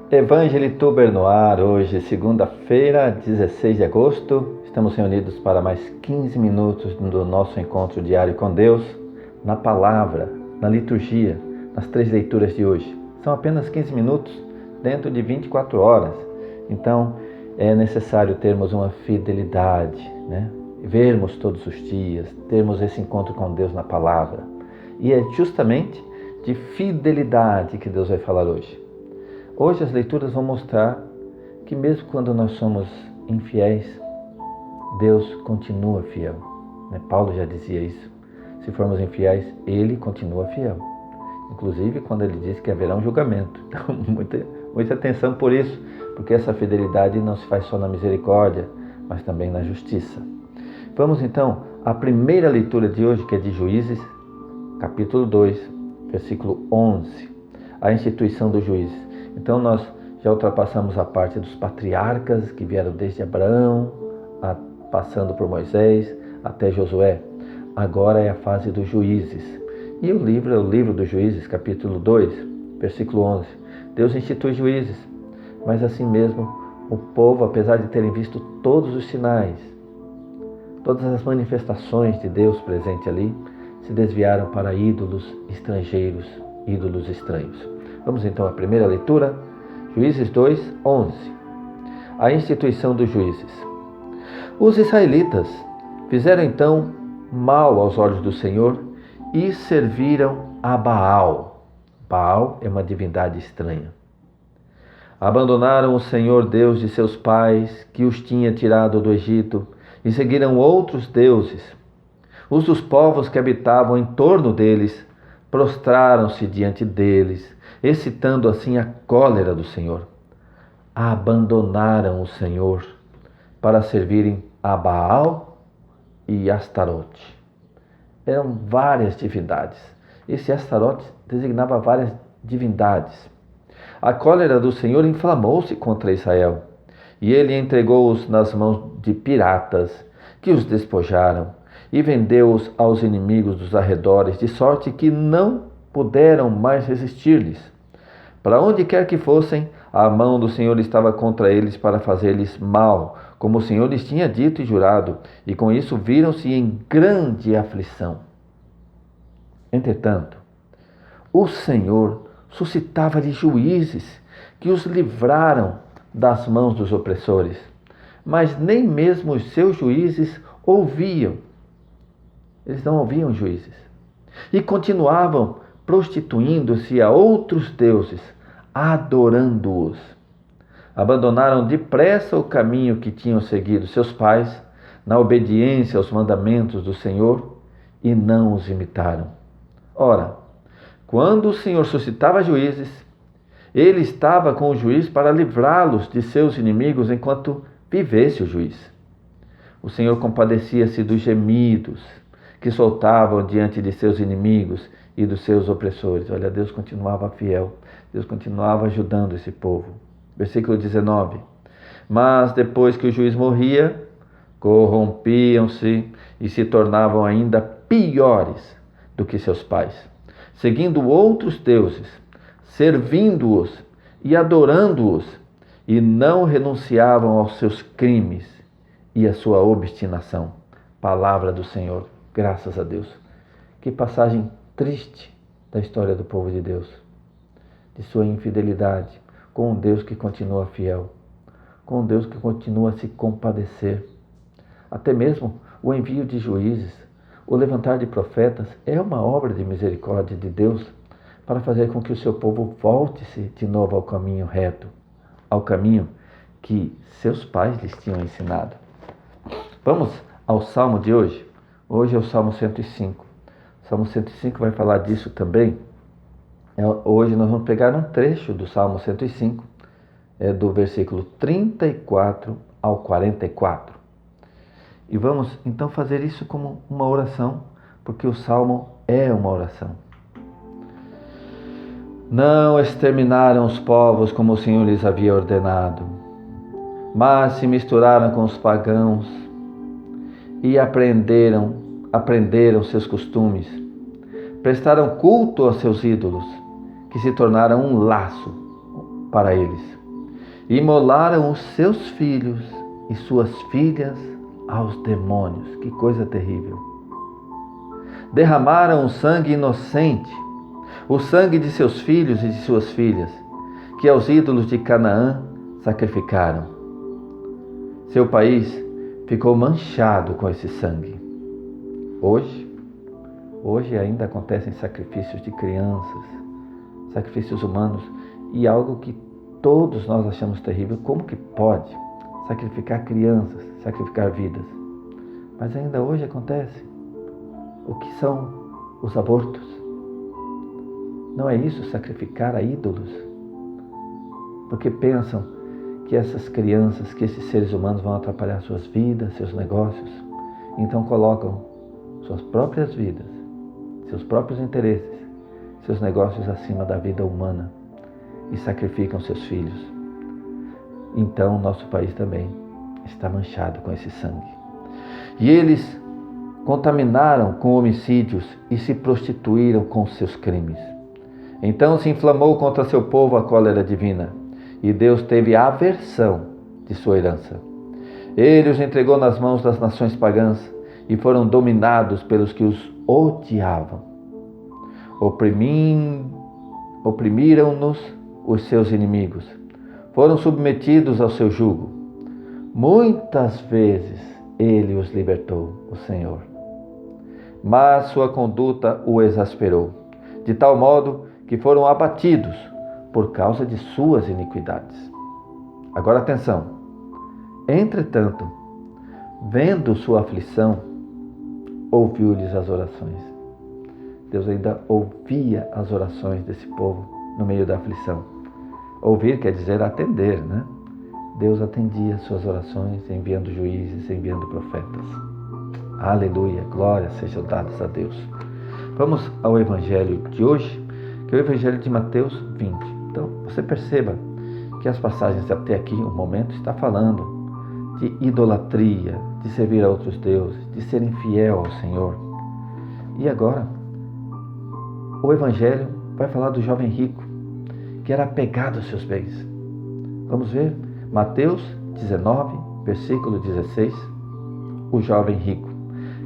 Evangelho Tuber no ar, hoje, segunda-feira, 16 de agosto. Estamos reunidos para mais 15 minutos do nosso encontro diário com Deus, na palavra, na liturgia, nas 3 leituras de hoje. São apenas 15 minutos dentro de 24 horas. Então, é necessário termos uma fidelidade, vermos todos os dias, termos esse encontro com Deus na palavra. E é justamente de fidelidade que Deus vai falar hoje. Hoje as leituras vão mostrar que mesmo quando nós somos infiéis, Deus continua fiel. Paulo já dizia isso. Se formos infiéis, Ele continua fiel. Inclusive quando Ele diz que haverá um julgamento. Então, muita atenção por isso, porque essa fidelidade não se faz só na misericórdia, mas também na justiça. Vamos então à primeira leitura de hoje, que é de Juízes, capítulo 2, versículo 11. A instituição dos juízes. Então nós já ultrapassamos a parte dos patriarcas que vieram desde Abraão, passando por Moisés até Josué. Agora é a fase dos juízes. E o livro é o livro dos juízes, capítulo 2, versículo 11. Deus institui juízes, mas assim mesmo o povo, apesar de terem visto todos os sinais, todas as manifestações de Deus presente ali, se desviaram para ídolos estrangeiros, ídolos estranhos. Vamos então à primeira leitura, Juízes 2, 11. A instituição dos juízes. Os israelitas fizeram então mal aos olhos do Senhor e serviram a Baal. Baal é uma divindade estranha. Abandonaram o Senhor Deus de seus pais, que os tinha tirado do Egito, e seguiram outros deuses. Os dos povos que habitavam em torno deles prostraram-se diante deles, excitando assim a cólera do Senhor. Abandonaram o Senhor para servirem a Baal e Astarote. Eram várias divindades. Esse Astarote designava várias divindades. A cólera do Senhor inflamou-se contra Israel, e ele entregou-os nas mãos de piratas, que os despojaram, e vendeu-os aos inimigos dos arredores, de sorte que não puderam mais resistir-lhes. Para onde quer que fossem, a mão do Senhor estava contra eles para fazer-lhes mal, como o Senhor lhes tinha dito e jurado, e com isso viram-se em grande aflição. Entretanto, o Senhor suscitava-lhes juízes que os livraram das mãos dos opressores, mas nem mesmo os seus juízes ouviam. Eles não ouviam juízes. E continuavam prostituindo-se a outros deuses, adorando-os. Abandonaram depressa o caminho que tinham seguido seus pais, na obediência aos mandamentos do Senhor, e não os imitaram. Ora, quando o Senhor suscitava juízes, ele estava com o juiz para livrá-los de seus inimigos enquanto vivesse o juiz. O Senhor compadecia-se dos gemidos que soltavam diante de seus inimigos e dos seus opressores. Olha, Deus continuava fiel, Deus continuava ajudando esse povo. Versículo 19. Mas depois que o juiz morria, corrompiam-se e se tornavam ainda piores do que seus pais, seguindo outros deuses, servindo-os e adorando-os, e não renunciavam aos seus crimes e à sua obstinação. Palavra do Senhor. Graças a Deus. Que passagem triste da história do povo de Deus, de sua infidelidade com um Deus que continua fiel, com um Deus que continua a se compadecer. Até mesmo o envio de juízes, o levantar de profetas é uma obra de misericórdia de Deus para fazer com que o seu povo volte-se de novo ao caminho reto, ao caminho que seus pais lhes tinham ensinado. Vamos ao Salmo de hoje. Hoje é o Salmo 105. O Salmo 105 vai falar disso também. Hoje nós vamos pegar um trecho do Salmo 105, do versículo 34 ao 44. E vamos então fazer isso como uma oração, porque o Salmo é uma oração. Não exterminaram os povos como o Senhor lhes havia ordenado, mas se misturaram com os pagãos e aprenderam seus costumes. Prestaram culto aos seus ídolos, que se tornaram um laço, para eles. Imolaram os seus filhos e suas filhas aos demônios. Que coisa terrível. Derramaram o sangue inocente, o sangue de seus filhos e de suas filhas, que aos ídolos de Canaã sacrificaram. Seu país ficou manchado com esse sangue. Hoje ainda acontecem sacrifícios de crianças, sacrifícios humanos, e algo que todos nós achamos terrível. Como que pode sacrificar crianças, sacrificar vidas? Mas ainda hoje acontece. O que são os abortos? Não é isso, sacrificar a ídolos? Porque pensam que essas crianças, que esses seres humanos vão atrapalhar suas vidas, seus negócios. Então colocam suas próprias vidas, seus próprios interesses, seus negócios acima da vida humana e sacrificam seus filhos. Então nosso país também está manchado com esse sangue. E eles contaminaram com homicídios e se prostituíram com seus crimes. Então se inflamou contra seu povo a cólera divina, e Deus teve aversão de sua herança. Ele os entregou nas mãos das nações pagãs e foram dominados pelos que os odiavam. Oprimiram-nos os seus inimigos, foram submetidos ao seu jugo. Muitas vezes ele os libertou, o Senhor. Mas sua conduta o exasperou, de tal modo que foram abatidos por causa de suas iniquidades. Agora atenção. Entretanto, vendo sua aflição, ouviu-lhes as orações. Deus ainda ouvia as orações desse povo no meio da aflição. Ouvir quer dizer atender, né? Deus atendia suas orações, enviando juízes, enviando profetas. Aleluia, glória sejam dadas a Deus. Vamos ao Evangelho de hoje, que é o Evangelho de Mateus 20. Então, você perceba que as passagens até aqui, o momento, está falando de idolatria, de servir a outros deuses, de ser infiel ao Senhor. E agora, o Evangelho vai falar do jovem rico, que era apegado aos seus bens. Vamos ver? Mateus 19, versículo 16, o jovem rico.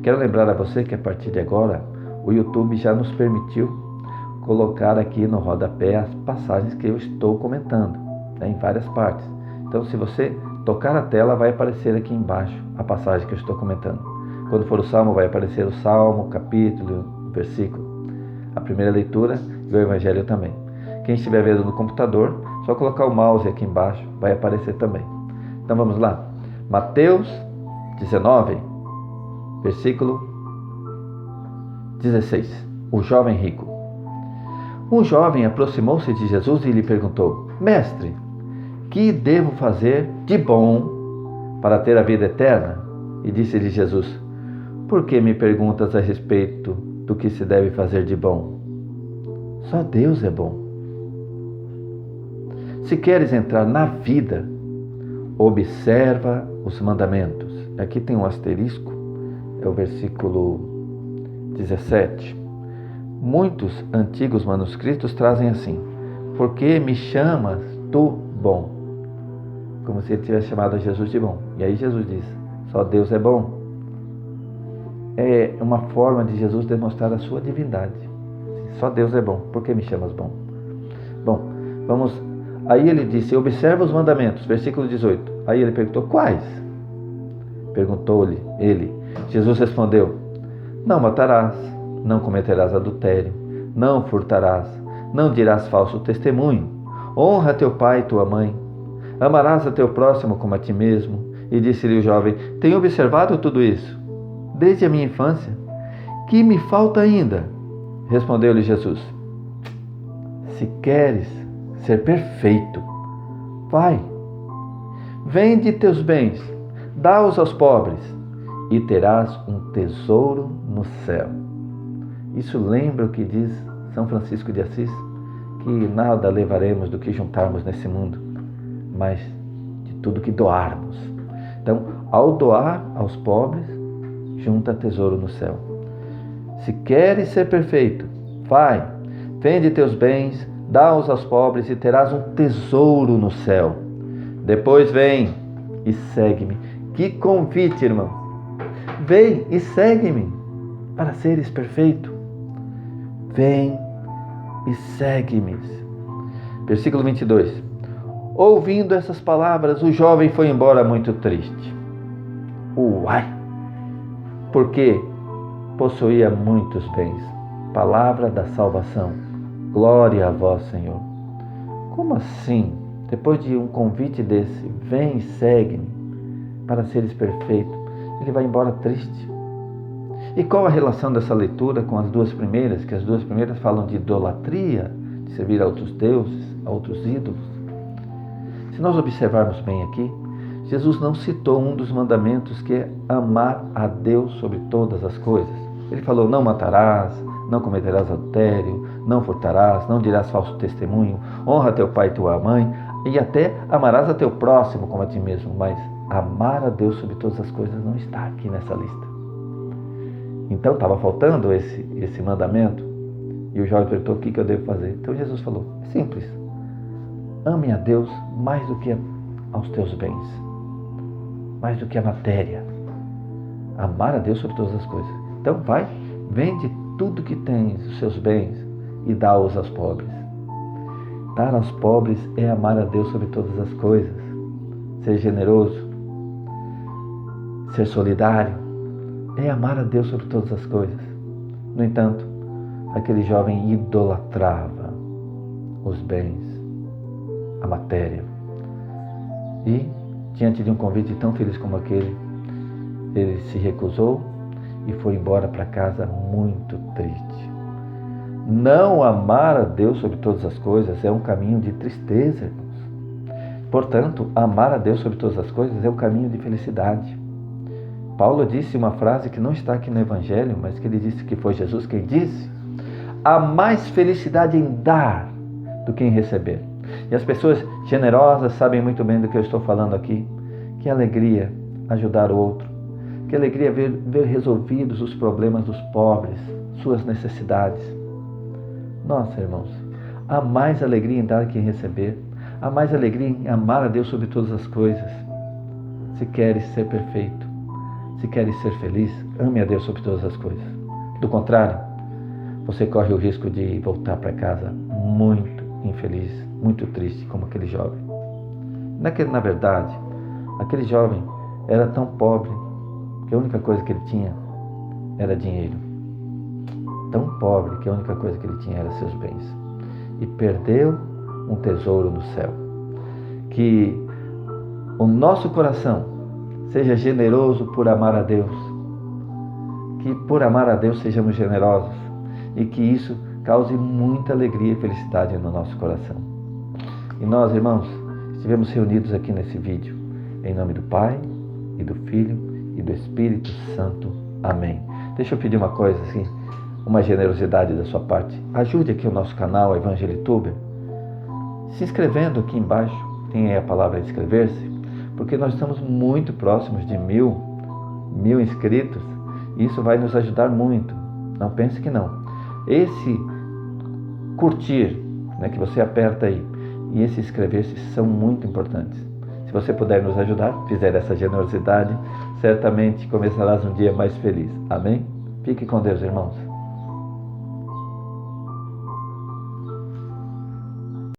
Quero lembrar a você que a partir de agora, o YouTube já nos permitiu colocar aqui no rodapé as passagens que eu estou comentando, em várias partes. Então, se você tocar a tela, vai aparecer aqui embaixo a passagem que eu estou comentando. Quando for o Salmo, vai aparecer o Salmo, o capítulo, o versículo, a primeira leitura e o Evangelho também. Quem estiver vendo no computador, só colocar o mouse aqui embaixo, vai aparecer também. Então vamos lá. Mateus 19, versículo 16. O jovem rico. Um jovem aproximou-se de Jesus e lhe perguntou: Mestre, que devo fazer de bom para ter a vida eterna? E disse-lhe Jesus: Por que me perguntas a respeito do que se deve fazer de bom? Só Deus é bom. Se queres entrar na vida, observa os mandamentos. Aqui tem um asterisco, é o versículo 17. Muitos antigos manuscritos trazem assim: Por que me chamas tu bom? Como se ele tivesse chamado a Jesus de bom. E aí Jesus diz: Só Deus é bom. É uma forma de Jesus demonstrar a sua divindade. Só Deus é bom. Por que me chamas bom? Bom, vamos. Aí ele disse: Observa os mandamentos. Versículo 18. Aí ele perguntou: Quais? Perguntou-lhe ele. Jesus respondeu: Não matarás, não cometerás adultério, não furtarás, não dirás falso testemunho, honra teu pai e tua mãe, amarás a teu próximo como a ti mesmo. E disse-lhe o jovem: Tenho observado tudo isso desde a minha infância. Que me falta ainda? Respondeu-lhe Jesus: Se queres ser perfeito, vai, vende teus bens, dá-os aos pobres, e terás um tesouro no céu. Isso lembra o que diz São Francisco de Assis, que nada levaremos do que juntarmos nesse mundo, mas de tudo que doarmos. Então, ao doar aos pobres, junta tesouro no céu. Se queres ser perfeito, vai, vende teus bens, dá-os aos pobres e terás um tesouro no céu. Depois vem e segue-me. Que convite, irmão! Vem e segue-me para seres perfeito. Vem e segue-me. Versículo 22. Ouvindo essas palavras, o jovem foi embora muito triste. Uai! Porque possuía muitos bens. Palavra da salvação. Glória a vós, Senhor. Como assim? Depois de um convite desse, vem e segue-me para seres perfeito, ele vai embora triste. E qual a relação dessa leitura com as duas primeiras? Que as duas primeiras falam de idolatria, de servir a outros deuses, a outros ídolos. Se nós observarmos bem aqui, Jesus não citou um dos mandamentos, que é amar a Deus sobre todas as coisas. Ele falou: não matarás, não cometerás adultério, não furtarás, não dirás falso testemunho, honra teu pai e tua mãe, e até amarás a teu próximo como a ti mesmo. Mas amar a Deus sobre todas as coisas não está aqui nessa lista. Então estava faltando esse mandamento. E o jovem perguntou: o que eu devo fazer? Então Jesus falou: é simples. Ame a Deus mais do que aos teus bens, mais do que a matéria. Amar a Deus sobre todas as coisas. Então vai, vende tudo que tens, os seus bens, e dá-os aos pobres. Dar aos pobres é amar a Deus sobre todas as coisas. Ser generoso, ser solidário, é amar a Deus sobre todas as coisas. No entanto, aquele jovem idolatrava os bens, a matéria. E, diante de um convite tão feliz como aquele, ele se recusou e foi embora para casa muito triste. Não amar a Deus sobre todas as coisas é um caminho de tristeza, irmãos. Portanto, amar a Deus sobre todas as coisas é um caminho de felicidade. Paulo disse uma frase que não está aqui no Evangelho, mas que ele disse que foi Jesus quem disse: há mais felicidade em dar do que em receber. E as pessoas generosas sabem muito bem do que eu estou falando aqui. Que alegria ajudar o outro. Que alegria ver resolvidos os problemas dos pobres, suas necessidades. Nossa, irmãos, há mais alegria em dar que em receber. Há mais alegria em amar a Deus sobre todas as coisas. Se queres ser perfeito, se queres ser feliz, ame a Deus sobre todas as coisas. Do contrário, você corre o risco de voltar para casa muito infeliz, muito triste, como aquele jovem. Na verdade, aquele jovem era tão pobre que a única coisa que ele tinha era dinheiro. Tão pobre que a única coisa que ele tinha era seus bens. E perdeu um tesouro no céu. Que o nosso coração seja generoso por amar a Deus. Que por amar a Deus sejamos generosos. E que isso cause muita alegria e felicidade no nosso coração. E nós, irmãos, estivemos reunidos aqui nesse vídeo. Em nome do Pai, e do Filho, e do Espírito Santo. Amém. Deixa eu pedir uma coisa assim, uma generosidade da sua parte. Ajude aqui o nosso canal Evangelituber, se inscrevendo aqui embaixo. Tem aí a palavra inscrever-se, porque nós estamos muito próximos de 1000 inscritos. E isso vai nos ajudar muito. Não pense que não. Esse curtir, que você aperta aí, e esse inscrever-se são muito importantes. Se você puder nos ajudar, fizer essa generosidade, certamente começarás um dia mais feliz. Amém? Fique com Deus, irmãos.